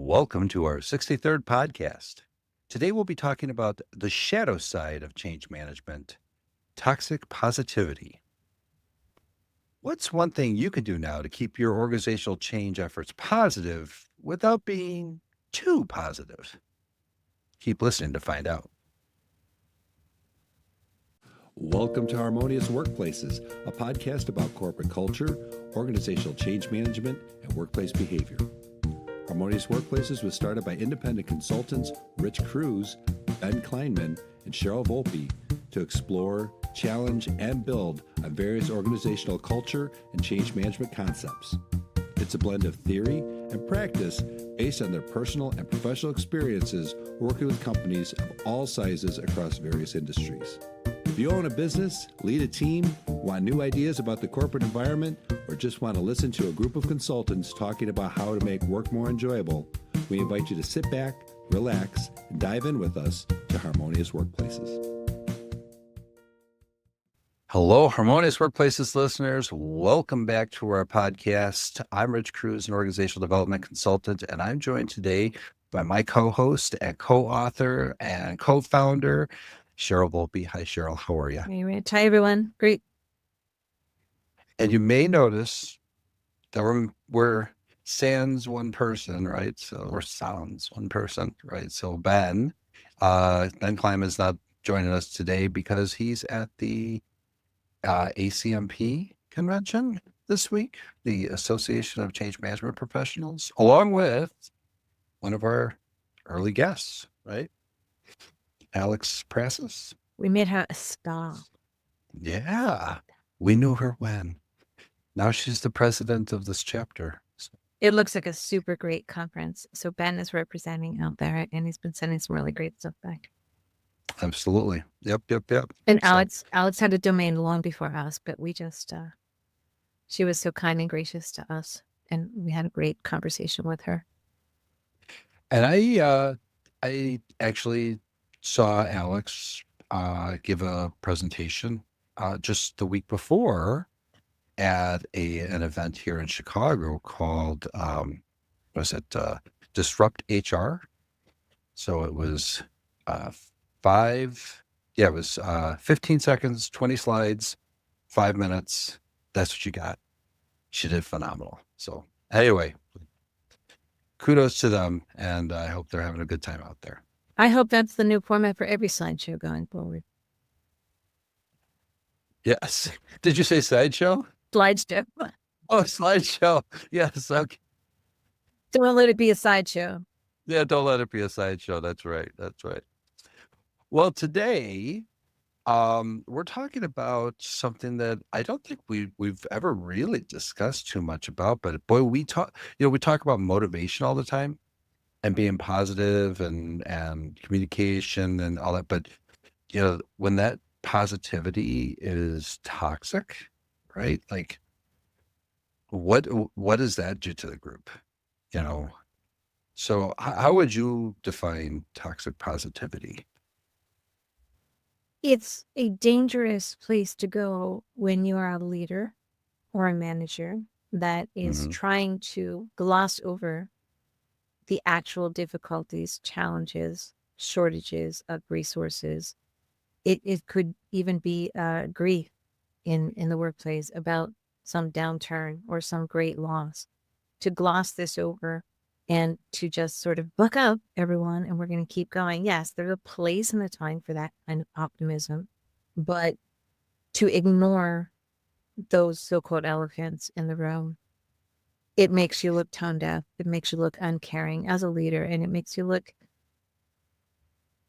Welcome to our 63rd podcast. Today we'll be talking about the shadow side of change management, toxic positivity. What's one thing you can do now to keep your organizational change efforts positive without being too positive? Keep listening to find out. Welcome to Harmonious Workplaces, a podcast about corporate culture, organizational change management, and workplace behavior. Harmonious Workplaces was started by independent consultants Rich Cruz, Ben Kleinman, and Cheryl Volpe to explore, challenge, and build on various organizational culture and change management concepts. It's a blend of theory and practice based on their personal and professional experiences working with companies of all sizes across various industries. If you own a business, lead a team, want new ideas about the corporate environment, or just want to listen to a group of consultants talking about how to make work more enjoyable, we invite you to sit back, relax, and dive in with us to Harmonious Workplaces. Hello, Harmonious Workplaces listeners. Welcome back to our podcast. I'm Rich Cruz, an organizational development consultant, and I'm joined today by my co-host and co-author and co-founder, Cheryl Volpe. Hi, Cheryl. How are you? Hey, Rich. Hi, everyone. Great. And you may notice that we're sans one person, right? So we're sounds one person, right? So Ben Klein is not joining us today because he's at the ACMP convention this week, the Association of Change Management Professionals, along with one of our early guests, right? Alex Prassis. We made her a star. Yeah, we knew her when. Now she's the president of this chapter. It looks like a super great conference. So Ben is representing out there, and he's been sending some really great stuff back. Absolutely. Yep. And Alex had a domain long before us, but we just, she was so kind and gracious to us, and we had a great conversation with her. And I actually saw Alex give a presentation just the week before at an event here in Chicago called Disrupt HR. So it was 15 seconds, 20 slides, 5 minutes. That's what you got. She did phenomenal. So anyway, kudos to them, and I hope they're having a good time out there. I hope that's the new format for every slideshow going forward. Yes. Did you say sideshow? Slideshow. Oh, slideshow. Yes. Okay. Don't let it be a sideshow. Yeah, don't let it be a sideshow. That's right. Well, today, we're talking about something that I don't think we've ever really discussed too much about, but boy, we talk about motivation all the time and being positive and communication and all that. But, when that positivity is toxic, right? Like what does that do to the group? So how would you define toxic positivity? It's a dangerous place to go when you are a leader or a manager that is trying to gloss over the actual difficulties, challenges, shortages of resources. It could even be grief in the workplace about some downturn or some great loss. To gloss this over and to just sort of buck up, everyone, and we're going to keep going. Yes, there's a place and a time for that kind of optimism, but to ignore those so-called elephants in the room, it makes you look tone deaf. It makes you look uncaring as a leader, and it makes you look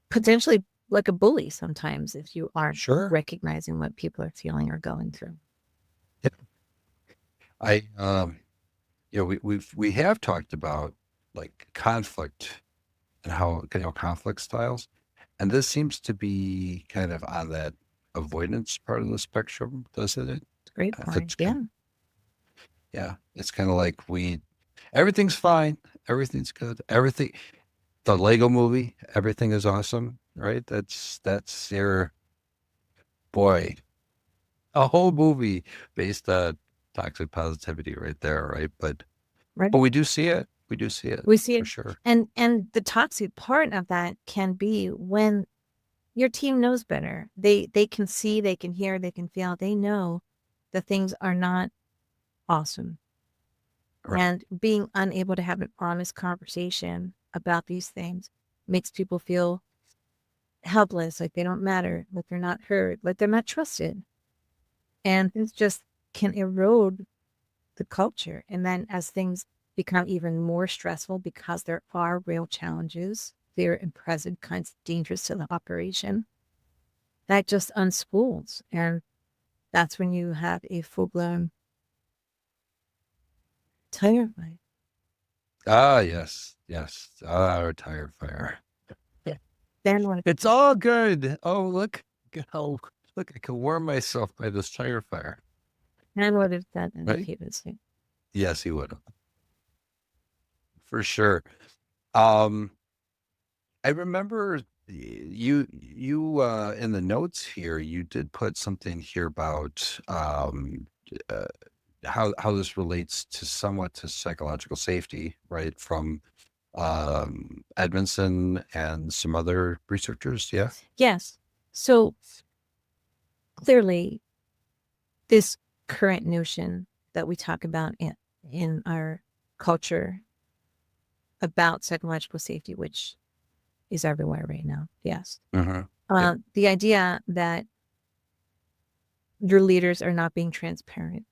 potentially like a bully sometimes if you aren't recognizing what people are feeling or going through. Yeah. We have talked about like conflict and how conflict styles, and this seems to be kind of on that avoidance part of the spectrum, doesn't it? It's a great point. Yeah. Yeah, it's kind of like everything's fine, everything's good, the Lego movie, everything is awesome, right? That's your boy, a whole movie based on toxic positivity right there, right? But we do see it. We do see it We see for it. sure. And the toxic part of that can be when your team knows better. They can see, they can hear, they can feel, they know that things are not awesome. Right. And being unable to have an honest conversation about these things makes people feel helpless, like they don't matter, like they're not heard, like they're not trusted. And this just can erode the culture. And then as things become even more stressful because there are real challenges, there and present kinds of dangers to the operation, that just unspools. And that's when you have a full blown tire fight. Ah, yes, yes. Ah, our tire fire. Yeah. Then what? It's all good. Oh, look. Oh, look, I can warm myself by this tire fire. Then would have said that if Right? he was here. Yes, he would. For sure. Um, I remember you in the notes here, you did put something here about uh, how this relates to somewhat to psychological safety, right? From Edmondson and some other researchers. Yeah. Yes. So clearly, this current notion that we talk about in our culture about psychological safety, which is everywhere right now. Yes. Uh-huh. Yep. The idea that your leaders are not being transparent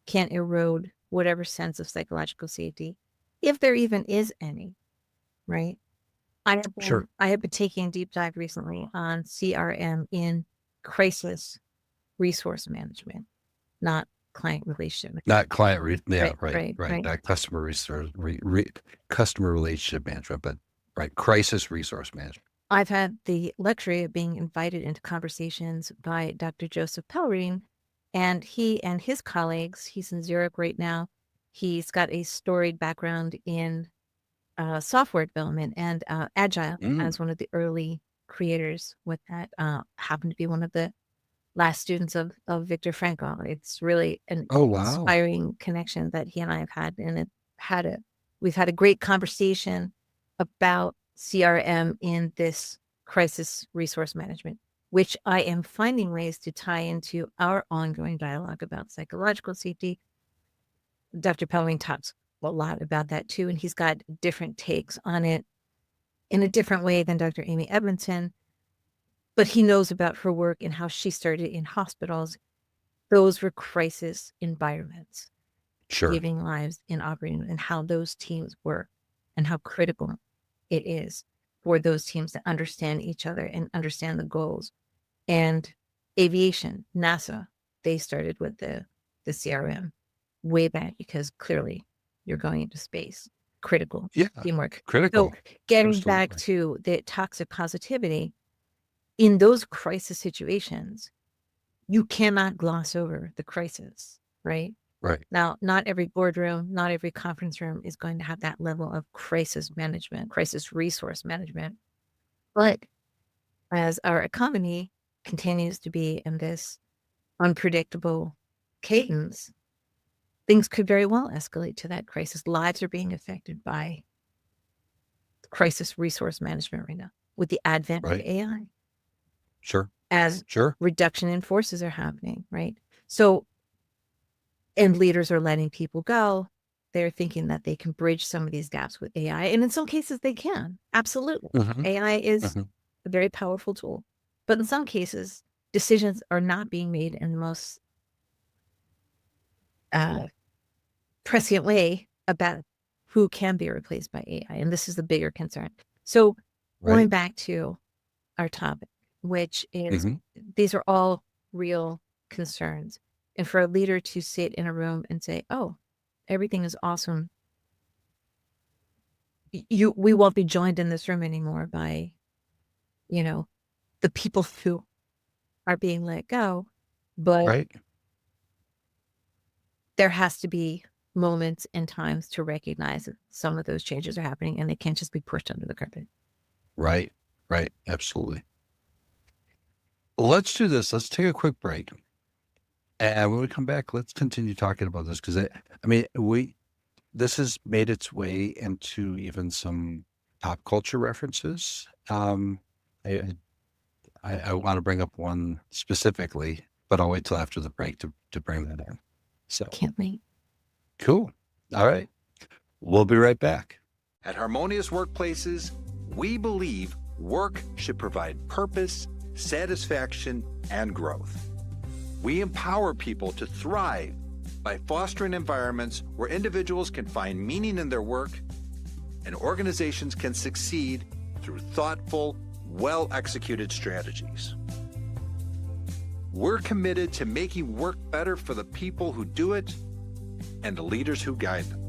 can erode whatever sense of psychological safety, if there even is any, right? Sure. I have been taking a deep dive recently on CRM in crisis resource management, not client relationship. Not client, yeah, Right, right, right, right. right. Not customer resource, customer relationship management, but right, crisis resource management. I've had the luxury of being invited into conversations by Dr. Joseph Pellerine, and he and his colleagues, he's in Zurich right now. He's got a storied background in software development and agile Mm. as one of the early creators with that. Happened to be one of the last students of Viktor Frankl. It's really an Oh, wow. inspiring connection that he and I have had, and we've had a great conversation about CRM in this crisis resource management, which I am finding ways to tie into our ongoing dialogue about psychological safety. Dr. Pelling talks a lot about that too, and he's got different takes on it in a different way than Dr. Amy Edmondson, but he knows about her work and how she started in hospitals. Those were crisis environments, Sure. giving lives in operating, and how those teams work and how critical it is for those teams to understand each other and understand the goals. And aviation, NASA, they started with the CRM way back because clearly you're going into space. Critical Yeah. teamwork. So Critical. getting back Absolutely. to the toxic positivity, in those crisis situations, you cannot gloss over the crisis, right? Right. Now, not every boardroom, not every conference room is going to have that level of crisis management, crisis resource management. But as our economy continues to be in this unpredictable cadence, things could very well escalate to that crisis. Lives are being affected by crisis resource management right now with the advent of Right. AI Sure. as Sure. reduction in forces are happening, right? So, and leaders are letting people go. They're thinking that they can bridge some of these gaps with AI. And in some cases, they can. Absolutely. Hmm. AI is Hmm. a very powerful tool. But in some cases, decisions are not being made in the most prescient way about who can be replaced by AI. And this is the bigger concern. So, going Right. back to our topic, which is Hmm. these are all real concerns. And for a leader to sit in a room and say, oh, everything is awesome. We won't be joined in this room anymore by, you know, the people who are being let go. But Right. there has to be moments and times to recognize that some of those changes are happening and they can't just be pushed under the carpet. Right. Right. Absolutely. Let's do this. Let's take a quick break. And when we come back, let's continue talking about this because I mean, this has made its way into even some pop culture references. I I want to bring up one specifically, but I'll wait till after the break to bring that in. So Can't wait. cool. All right. We'll be right back. At Harmonious Workplaces, we believe work should provide purpose, satisfaction, and growth. We empower people to thrive by fostering environments where individuals can find meaning in their work and organizations can succeed through thoughtful, well-executed strategies. We're committed to making work better for the people who do it and the leaders who guide them.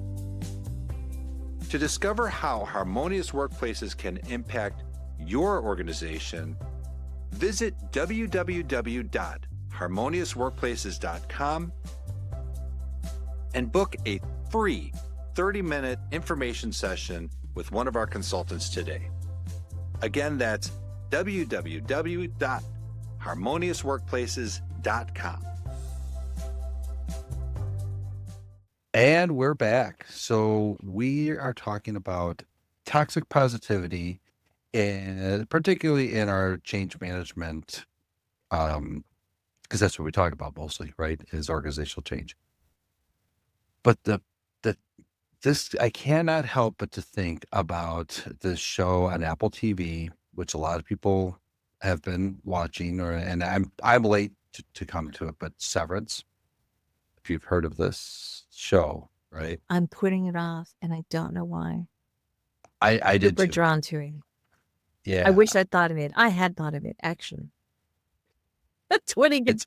To discover how Harmonious Workplaces can impact your organization, visit www.harmoniousworkplaces.com and book a free 30-minute information session with one of our consultants today. Again, that's www.harmoniousworkplaces.com. And we're back. So we are talking about toxic positivity, and particularly in our change management, because that's what we talk about mostly, right? Is organizational change. But the this I cannot help but to think about this show on Apple TV, which a lot of people have been watching, and I'm late to come to it, but Severance. If you've heard of this show, right? I'm putting it off, and I don't know why. I did Super too. drawn to it. Yeah. I wish I'd thought of it. I had thought of it, actually. 20 It's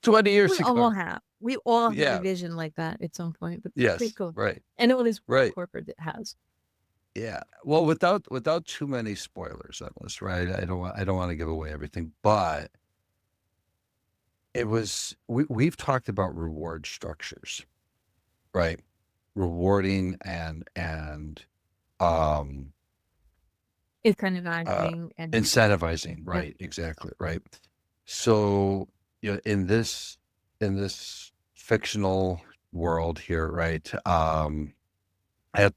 20 years We ago. all have. We all have Yeah. a vision like that at some point. But Yes. pretty cool. Right. And it is Right. corporate that has. Yeah. Well, without too many spoilers on this, right? I don't want to give away everything, but we've talked about reward structures, right? Rewarding and It's kind of acting and incentivizing, right? Exactly, right. So, in this fictional world here, right?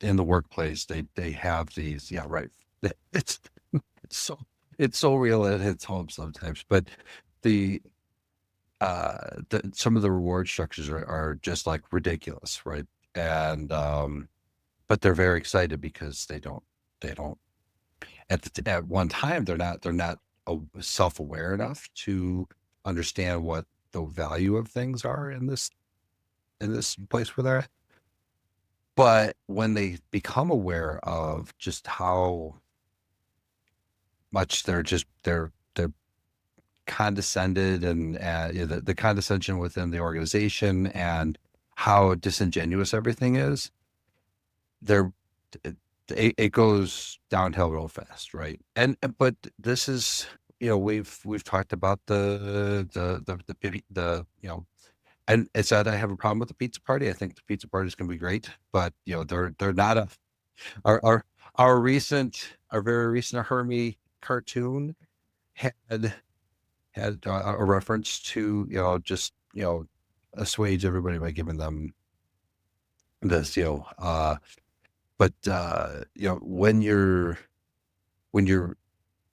In the workplace, they have these, yeah, right. It's it's so it's so real it hits home sometimes, but the some of the reward structures are just like ridiculous, right? And but they're very excited because they don't at one time they're not self-aware enough to understand what the value of things are in this place where they're at. But when they become aware of just how much they're condescended and the condescension within the organization and how disingenuous everything is, they're it goes downhill real fast, right? But this is, we've talked about and it's that I have a problem with the pizza party. I think the pizza party is going to be great, but they're not our our our very recent Hermie cartoon had a reference to just assuage everybody by giving them this but when you're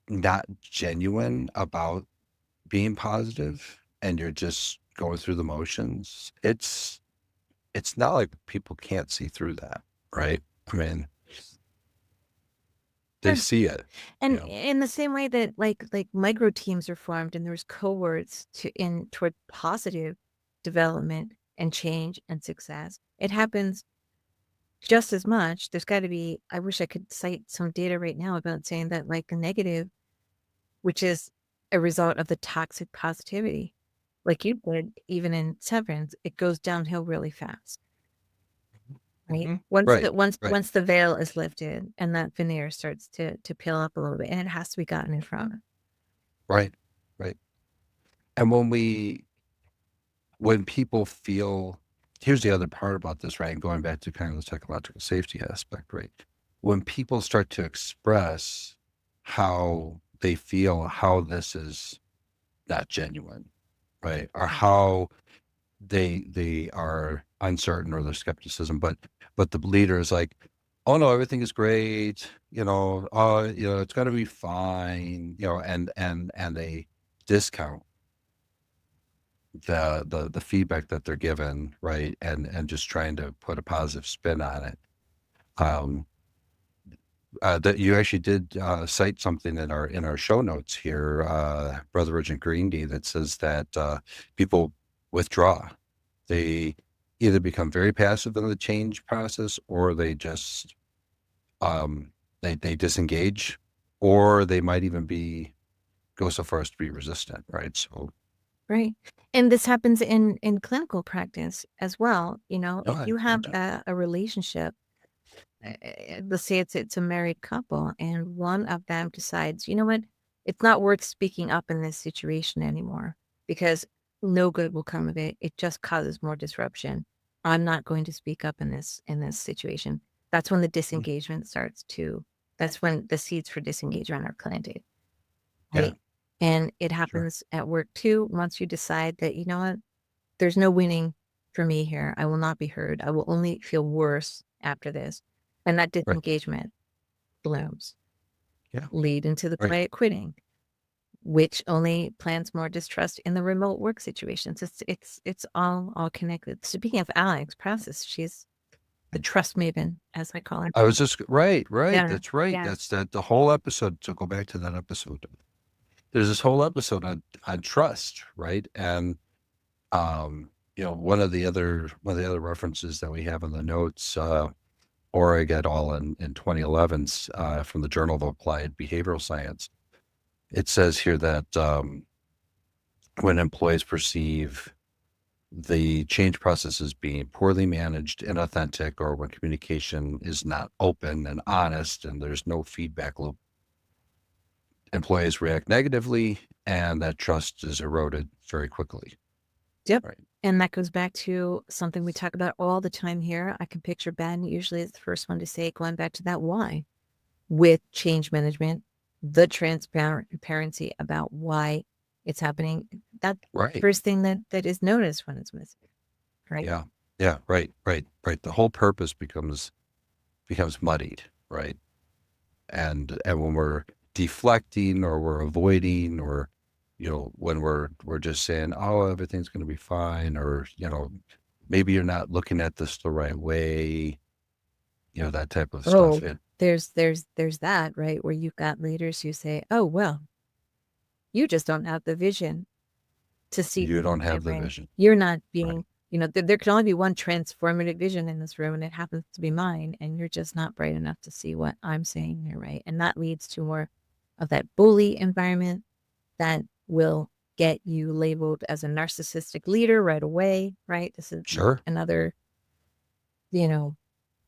not genuine about being positive and you're just going through the motions, it's not like people can't see through that, right? I mean, they Sure. see it. And in the same way that like micro teams are formed and there's cohorts toward positive development and change and success, it happens just as much. There's got to be, I wish I could cite some data right now about saying that like a negative, which is a result of the toxic positivity, like you said, even in Severance, it goes downhill really fast. Right. Mm-hmm. Once the veil is lifted and that veneer starts to peel up a little bit, and it has to be gotten in front of. Right. And when people feel, here's the other part about this, right? Going back to kind of the psychological safety aspect, right? When people start to express how they feel, how this is not genuine, right? Or how they are uncertain or their skepticism, but but the leader is like, oh no, everything is great, it's going to be fine, and they discount the feedback that they're given, right, and just trying to put a positive spin on it. um that you actually did cite something in our show notes here, Brother Regent Greeny, that says that people withdraw. They either become very passive in the change process, or they just they disengage, or they might even go so far as to be resistant, right? So, Right. And this happens in clinical practice as well. You know, no, if I you have imagine. a relationship, let's say it's a married couple, and one of them decides, you know what, it's not worth speaking up in this situation anymore because no good will come of it. It just causes more disruption. I'm not going to speak up in this situation. That's when the Mm, disengagement starts to. That's when the seeds for disengagement are planted. yeah, Right. And it sure. happens at work too. Once you decide that, you know what, there's no winning for me here. I will not be heard. I will only feel worse after this. And that Right. disengagement blooms, Yeah. lead into the Right. quiet quitting, which only plants more distrust in the remote work situations. It's all connected. Speaking of Alex Process, she's the trust maven, as I call her. I was just right. Yeah. That's right. Yeah. That's that the whole episode. So go back to that episode. There's this whole episode on trust, right? And one of the other references that we have in the notes, or I get all in 2011's, from the Journal of Applied Behavioral Science. It says here that when employees perceive the change process as being poorly managed, inauthentic, or when communication is not open and honest and there's no feedback loop, employees react negatively, and that trust is eroded very quickly. Yep. Right. And that goes back to something we talk about all the time here. I can picture Ben usually is the first one to say, going back to that why with change management, the transparency about why it's happening. That Right. first thing that is noticed when it's missing, right? Yeah. Yeah. Right. The whole purpose becomes muddied, right? And when we're deflecting, or we're avoiding, or when we're just saying, oh, everything's going to be fine, or maybe you're not looking at this the right way, that type of stuff. Oh, there's that, right? Where you've got leaders who say, oh, well, you just don't have the vision to see You things don't have the different. vision. You're not Right. being, there can only be one transformative vision in this room, and it happens to be mine. And you're just not bright enough to see what I'm saying here, right? And that leads to more of that bully environment that will get you labeled as a narcissistic leader right away, right? This is Sure. another, you know,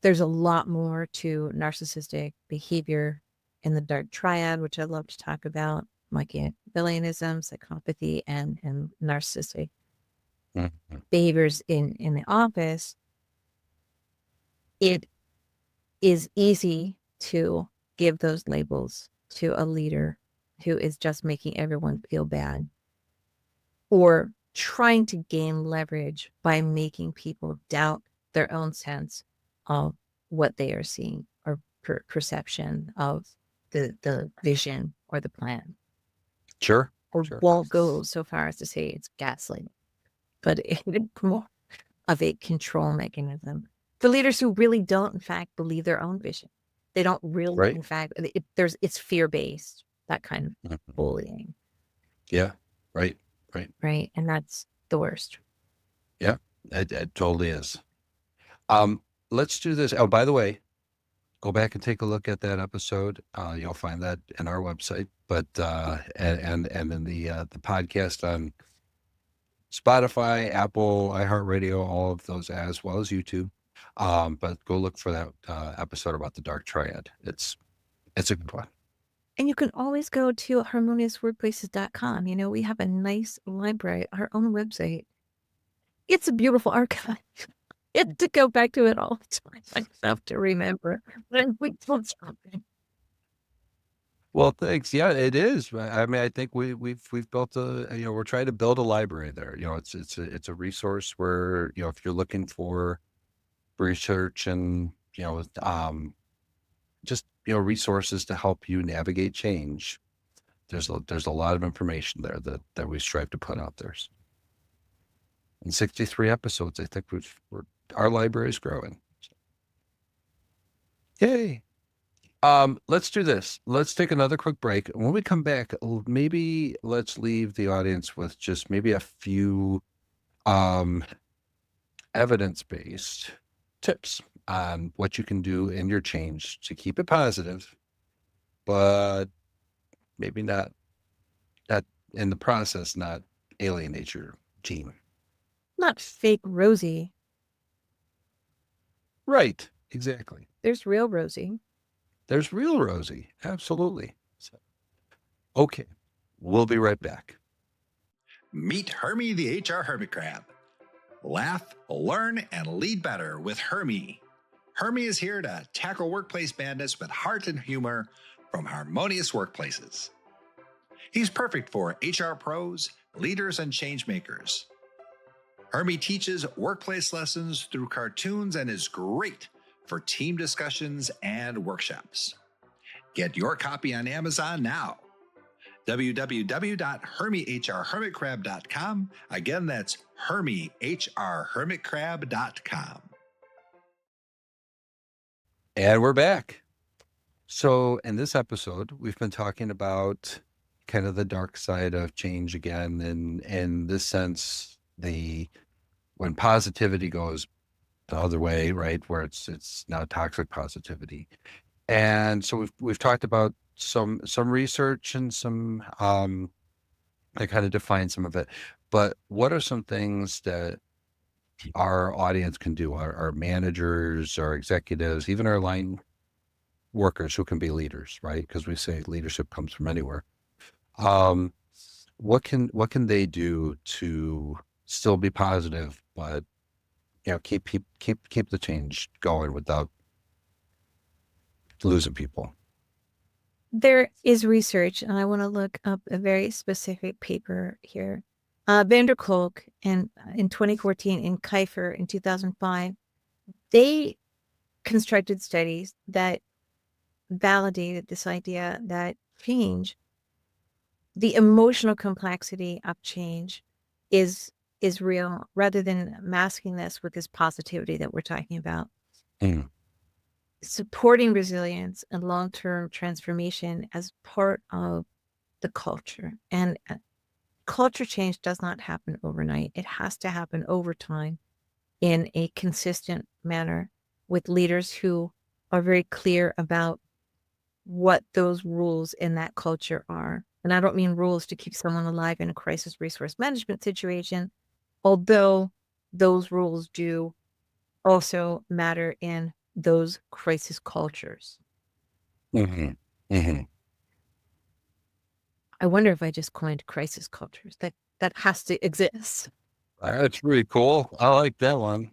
there's a lot more to narcissistic behavior in the dark triad, which I love to talk about, Machiavellianism, psychopathy, and narcissistic Mhm. behaviors in the office. It is easy to give those labels to a leader who is just making everyone feel bad or trying to gain leverage by making people doubt their own sense of what they are seeing or perception of the vision or the plan, Sure. or Sure. won't go so far as to say it's gaslighting, but it's more of a control mechanism for leaders who really don't, in fact, believe their own vision. They don't really, Right. in fact, it's fear based, that kind of Mhm. bullying, Yeah. Right. Right. right? And that's the worst. Yeah. It totally is. Um, let's do this. Oh, by the way, go back and take a look at that episode. You'll find that in our website, but and in the podcast on Spotify, Apple, iHeartRadio, all of those, as well as YouTube. But go look for that episode about the dark triad. It's a good one. And you can always go to harmoniousworkplaces.com. You know, we have a nice library, our own website. It's a beautiful archive. You have to go back to it all the time. I have to remember. But we don't stop it. Well, thanks. Yeah, it is. I mean, I think we've built we're trying to build a library there. It's a resource where, if you're looking for research and, just, resources to help you navigate change. There's a lot of information there that we strive to put out there. In 63 episodes, I think our library is growing. Yay. Let's do this. Let's take another quick break. When we come back, maybe let's leave the audience with just maybe a few evidence-based tips on what you can do in your change to keep it positive, but maybe not in the process, not alienate your team. Not fake Rosie. Right. Exactly. There's real Rosie. There's real Rosie. Absolutely. So, okay. We'll be right back. Meet Hermie the HR Hermit Crab. Laugh, learn, and lead better with Hermie. Hermie is here to tackle workplace madness with heart and humor from Harmonious Workplaces. He's perfect for HR pros, leaders, and change makers. Hermie teaches workplace lessons through cartoons and is great for team discussions and workshops. Get your copy on Amazon now. www.hermiehrhermitcrab.com. Again, that's hermiehrhermitcrab.com. And we're back. So in this episode, we've been talking about kind of the dark side of change again. And in this sense, when positivity goes the other way, right, where it's now toxic positivity. And so we've talked about some research and some I kind of define some of it. But what are some things that our audience can do, our managers, our executives, even our line workers who can be leaders, right? Because we say leadership comes from anywhere. What can they do to still be positive, but keep the change going without losing people? There is research, and I want to look up a very specific paper here. Van der Kolk in 2014 and Kiefer in 2005, they constructed studies that validated this idea that change, the emotional complexity of change is real, rather than masking this with this positivity that we're talking about. Mm. Supporting resilience and long-term transformation as part of the culture. And culture change does not happen overnight. It has to happen over time in a consistent manner with leaders who are very clear about what those rules in that culture are. And I don't mean rules to keep someone alive in a crisis resource management situation, although those rules do also matter in those crisis cultures. Mm-hmm. Mm-hmm. I wonder if I just coined crisis cultures. That has to exist. That's pretty cool. I like that one.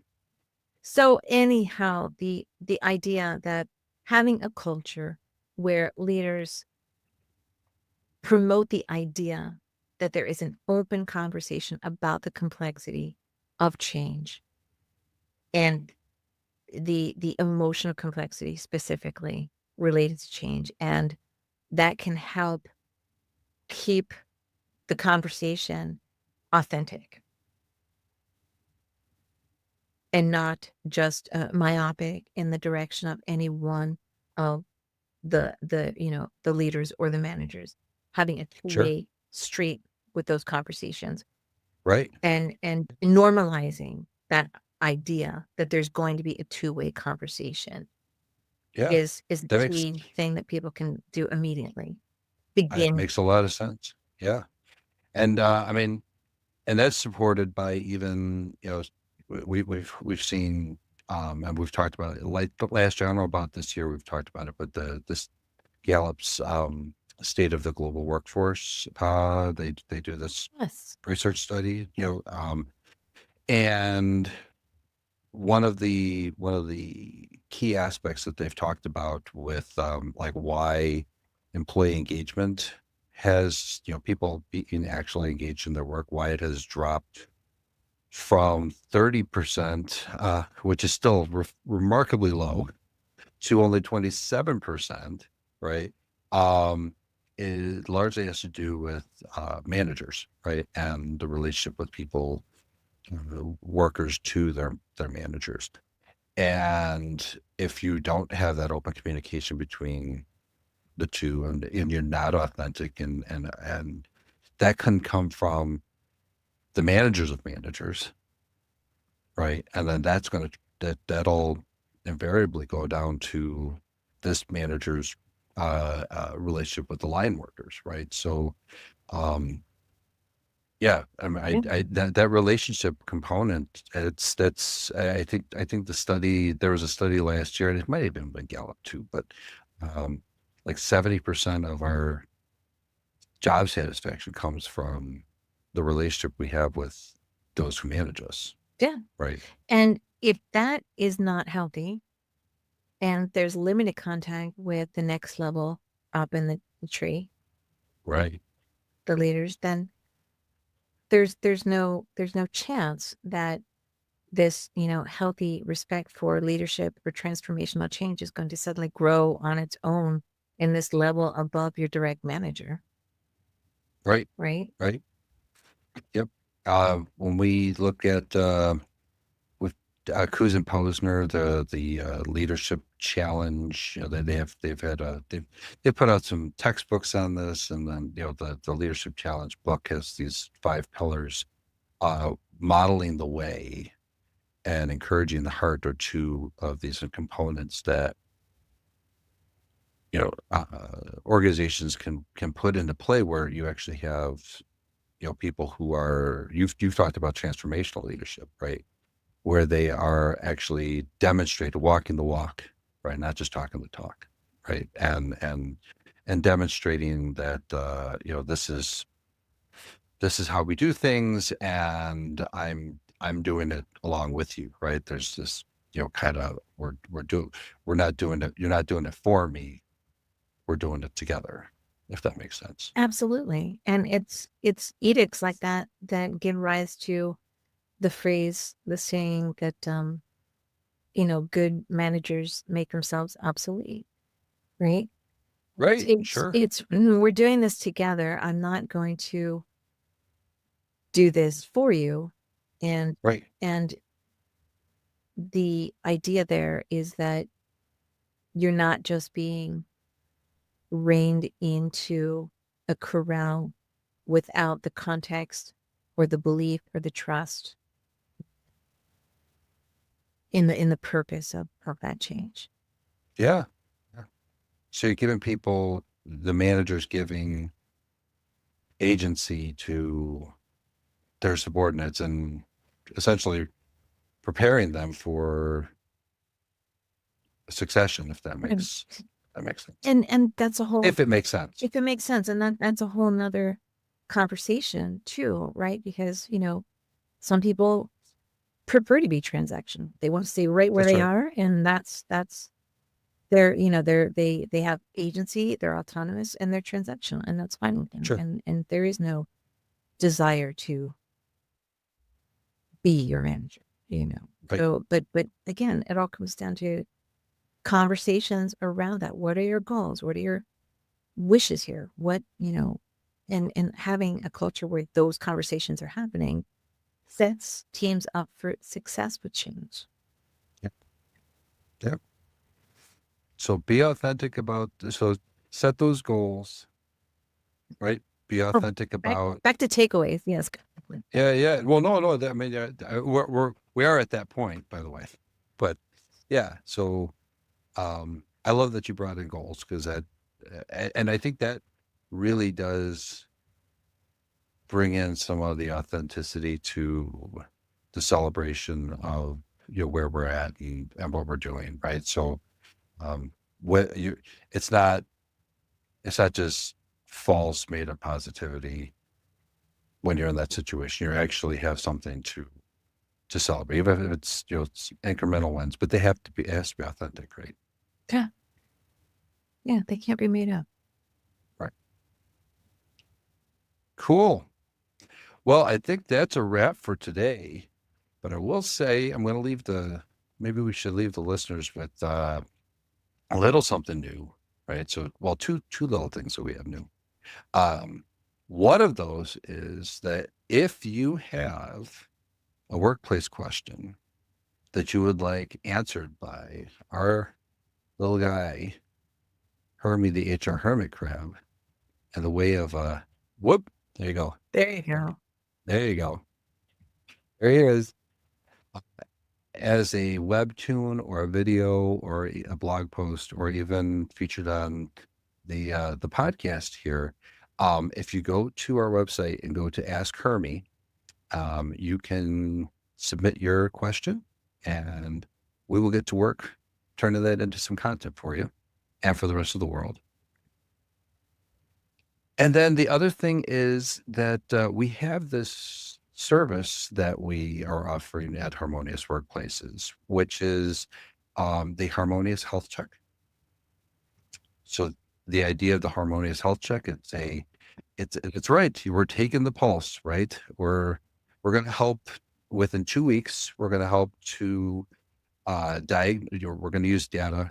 So anyhow, the idea that having a culture where leaders promote the idea that there is an open conversation about the complexity of change and the emotional complexity specifically related to change, and that can help keep the conversation authentic and not just myopic in the direction of any one of the leaders or the managers, having a Sure. two-way street with those conversations, Right. and normalizing that idea that there's going to be a two-way conversation Yeah. is the That makes key thing that people can do immediately. it Begin. makes a lot of sense. Yeah. And I mean, and that's supported by even, we've seen and we've talked about it like last year. I don't know about this year, we've talked about it, but this Gallup's state of the global workforce, they do this Yes. research study, and one of the key aspects that they've talked about with like why employee engagement has, people being actually engaged in their work, why it has dropped from 30%, which is still remarkably low, to only 27%, right? Um, it largely has to do with managers, right? And the relationship with people, workers to their managers. And if you don't have that open communication between the two, and you're not authentic, and that can come from the managers of managers, right? And then that'll invariably go down to this manager's relationship with the line workers, right? So, um, yeah, I mean, Yeah. that relationship component, I think there was a study last year, and it might have been Gallup too, but um, like 70% of our job satisfaction comes from the relationship we have with those who manage us, Yeah. right? And if that is not healthy and there's limited contact with the next level up in the tree, Right. the leaders, then there's no chance that this, healthy respect for leadership or transformational change is going to suddenly grow on its own in this level above your direct manager, Right. right? Right. Yep. When we look at with Kuz and Posner, the leadership challenge, they've put out some textbooks on this, and then the leadership challenge book has these 5 pillars, modeling the way and encouraging the heart are two of these components that organizations can put into play, where you actually have people who are, you've talked about transformational leadership, right? Where they are actually demonstrating, walking the walk, right? Not just talking the talk, right? And demonstrating that this is how we do things, and I'm doing it along with you, right? There's this kind of, we're not doing it. You're not doing it for me. We're doing it together, if that makes sense. Absolutely. And it's edicts like that that give rise to the phrase, the saying that good managers make themselves obsolete, right? Right. Sure. We're doing this together. I'm not going to do this for you. And Right. and the idea there is that you're not just being reined into a corral without the context or the belief or the trust in the purpose of that change. Yeah. Yeah. So you're giving people, the managers giving agency to their subordinates, and essentially preparing them for succession, if And that makes sense. and that's a whole, If it makes sense. if it makes sense, and that's a whole nother conversation too, right? Because some people prefer to be transactional. They want to stay right where That's they right. are, and that's they have agency, they're autonomous, and they're transactional, and that's fine with them. Sure. And there is no desire to be your manager. Right. So, but again, it all comes down to conversations around that. What are your goals? What are your wishes here? And having a culture where those conversations are happening sets teams up for success with change. Yeah. Yeah. So be authentic so set those goals, right? Be Oh, authentic back about, back to takeaways. Yes. yeah, yeah. Well, no, I mean, we are at that point, by the way. But yeah, so I love that you brought in goals, because and I think that really does bring in some of the authenticity to the celebration of where we're at, and what we're doing, right? So what you it's not it's not just false made up positivity. When you're in that situation, you actually have something to celebrate, even if it's incremental wins, but it has to be authentic, right? Yeah. Yeah. They can't be made up. Right. Cool. Well, I think that's a wrap for today. But I will say, I'm going to maybe we should leave the listeners with a little something new, right? So, well, two little things that we have new. Um, One of those is that if you have a workplace question that you would like answered by our little guy, Hermie the HR Hermit Crab, and the way of whoop, there you go. There you go. There you go. There he is. As a webtoon or a video or a blog post or even featured on the podcast here, if you go to our website and go to Ask Hermie, you can submit your question and we will get to work turning that into some content for you and for the rest of the world. And then the other thing is that we have this service that we are offering at Harmonious Workplaces, which is the Harmonious Health Check. So the idea of the Harmonious Health Check, it's right. We're taking the pulse, right? We're going to help within 2 weeks. We're going to help to we're going to use data,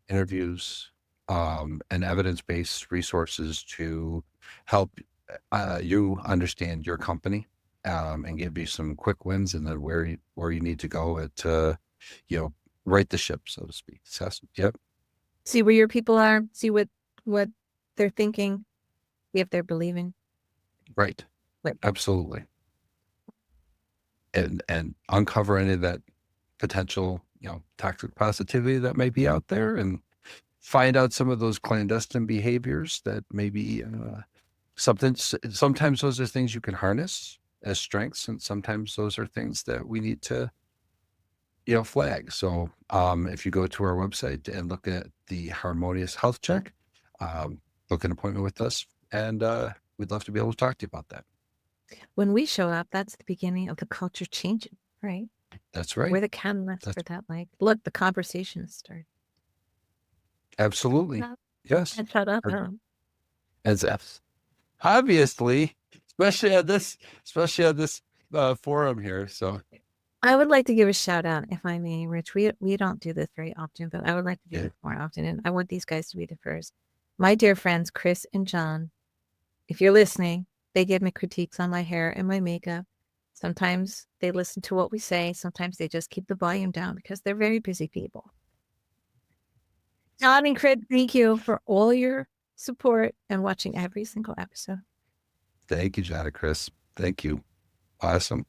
interviews, and evidence-based resources to help you understand your company and give you some quick wins and then where you need to go to, right the ship, so to speak. Yep. See where your people are. See what they're thinking. If they're believing. Right. Absolutely. And uncover any of that potential, toxic positivity that might be out there, and find out some of those clandestine behaviors that maybe sometimes those are things you can harness as strengths, and sometimes those are things that we need to flag. So if you go to our website and look at the Harmonious Health Check, book an appointment with us, and we'd love to be able to talk to you about that. When we show up, that's the beginning of the culture changing, right? That's right. We're the catalyst for that. Like, look, the conversation is starting. Absolutely. Yes. And shut up. As obviously, especially at this forum here. So I would like to give a shout out, if I may, Rich. We don't do this very often, but I would like to do it more often. And I want these guys to be the first. My dear friends, Chris and John, if you're listening, they give me critiques on my hair and my makeup. Sometimes they listen to what we say. Sometimes they just keep the volume down because they're very busy people. John and Chris, thank you for all your support and watching every single episode. Thank you, John and Chris. Thank you. Awesome.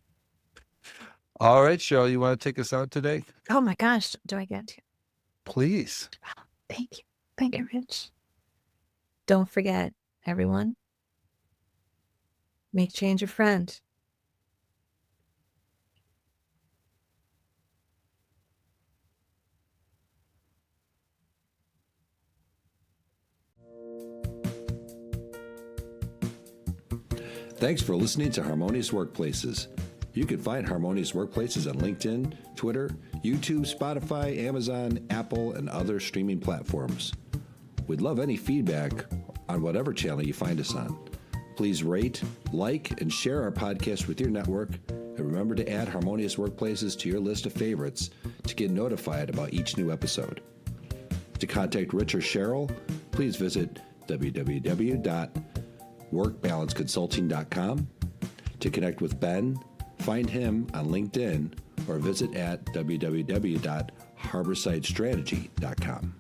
All right, Cheryl, you want to take us out today? Oh my gosh, do I get to? Please. Thank you. Thank you, Rich. Don't forget, everyone, make change a friend. Thanks for listening to Harmonious Workplaces. You can find Harmonious Workplaces on LinkedIn, Twitter, YouTube, Spotify, Amazon, Apple, and other streaming platforms. We'd love any feedback on whatever channel you find us on. Please rate, like, and share our podcast with your network, and remember to add Harmonious Workplaces to your list of favorites to get notified about each new episode. To contact Rich or Cheryl, please visit www.workbalanceconsulting.com. To connect with Ben, find him on LinkedIn or visit at www.harborsidestrategy.com.